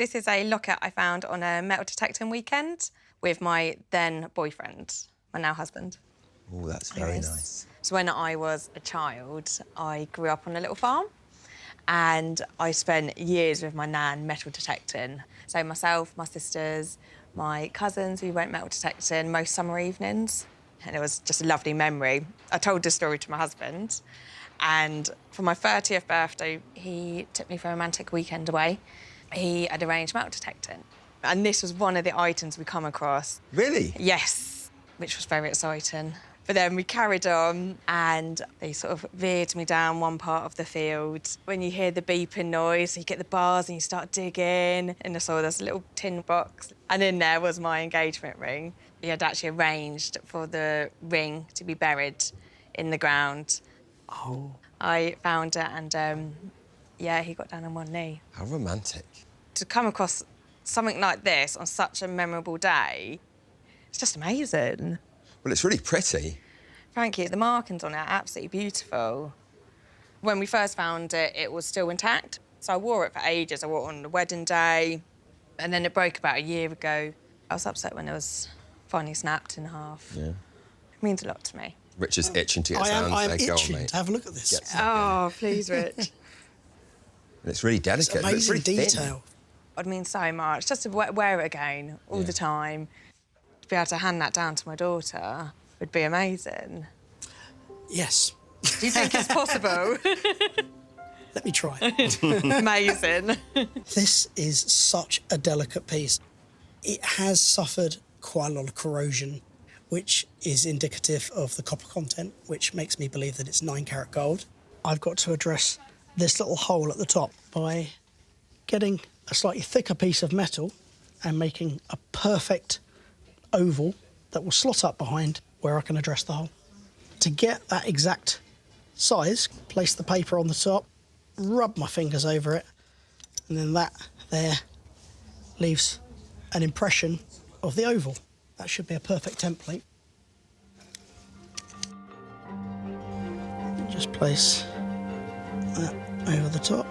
This is a locket I found on a metal detecting weekend with my then boyfriend, my now husband. Oh, that's very nice. So when I was a child, I grew up on a little farm and I spent years with my nan metal detecting. So myself, my sisters, my cousins, we went metal detecting most summer evenings. And it was just a lovely memory. I told this story to my husband, and for my 30th birthday, he took me for a romantic weekend away. He had arranged metal detecting, and this was one of the items we come across. Really? Yes, which was very exciting. But then we carried on, and they sort of veered me down one part of the field. When you hear the beeping noise, you get the bars and you start digging, and I saw this little tin box, and in there was my engagement ring. He had actually arranged for the ring to be buried in the ground. Oh. I found it, and yeah, he got down on one knee. How romantic. To come across something like this on such a memorable day, it's just amazing. Well, it's really pretty. Thank you. The markings on it are absolutely beautiful. When we first found it, it was still intact. So I wore it for ages. I wore it on the wedding day, and then it broke about a year ago. I was upset when it was finally snapped in half. Yeah. It means a lot to me. Rich is itching to get down. I am Go on, itching mate. to have a look at this. Get Oh, please, Rich. And it's really delicate. It's amazing really thin. detail. It'd mean so much. Just to wear it again all the time. To be able to hand that down to my daughter would be amazing. Yes. Do you think it's possible? Let me try. Amazing. This is such a delicate piece. It has suffered quite a lot of corrosion, which is indicative of the copper content, which makes me believe that it's 9-carat gold. I've got to address this little hole at the top by getting a slightly thicker piece of metal and making a perfect oval that will slot up behind where I can address the hole. To get that exact size, place the paper on the top, rub my fingers over it, and then that there leaves an impression of the oval. That should be a perfect template. Just place that over the top.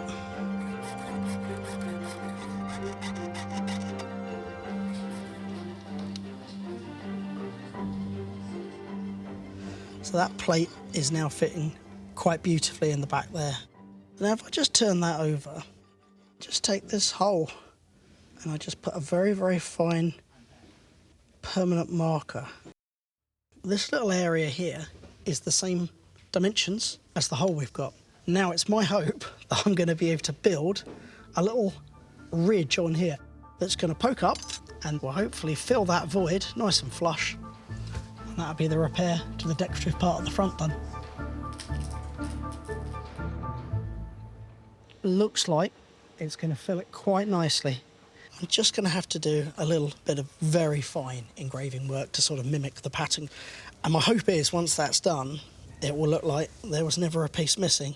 So that plate is now fitting quite beautifully in the back there. Now if I just turn that over, just take this hole and I just put a very, very fine permanent marker. This little area here is the same dimensions as the hole we've got. Now it's my hope that I'm going to be able to build a little ridge on here that's going to poke up and will hopefully fill that void nice and flush. And that'll be the repair to the decorative part of the front done. Looks like it's going to fill it quite nicely. I'm just going to have to do a little bit of very fine engraving work to sort of mimic the pattern. And my hope is once that's done, it will look like there was never a piece missing.